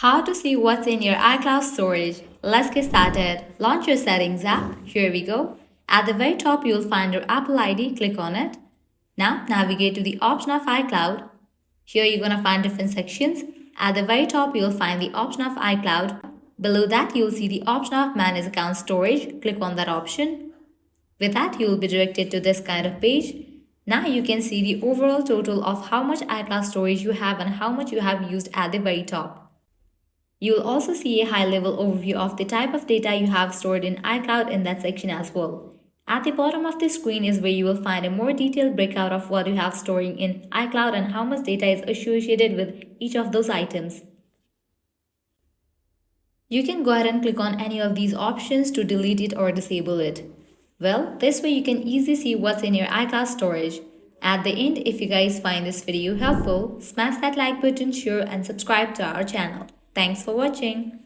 How to see what's in your iCloud storage. Let's get started. Launch your settings app. Here we go. At the very top, you'll find your Apple ID. Click on it. Now navigate to the option of iCloud. Here you're going to find different sections. At the very top, you'll find the option of iCloud. Below that, you'll see the option of Manage Account Storage. Click on that option. With that, you'll be directed to this kind of page. Now you can see the overall total of how much iCloud storage you have and how much you have used at the very top. You'll also see a high-level overview of the type of data you have stored in iCloud in that section as well. At the bottom of the screen is where you will find a more detailed breakout of what you have storing in iCloud and how much data is associated with each of those items. You can go ahead and click on any of these options to delete it or disable it. Well, this way you can easily see what's in your iCloud storage. At the end, if you guys find this video helpful, smash that like button, share and subscribe to our channel. Thanks for watching.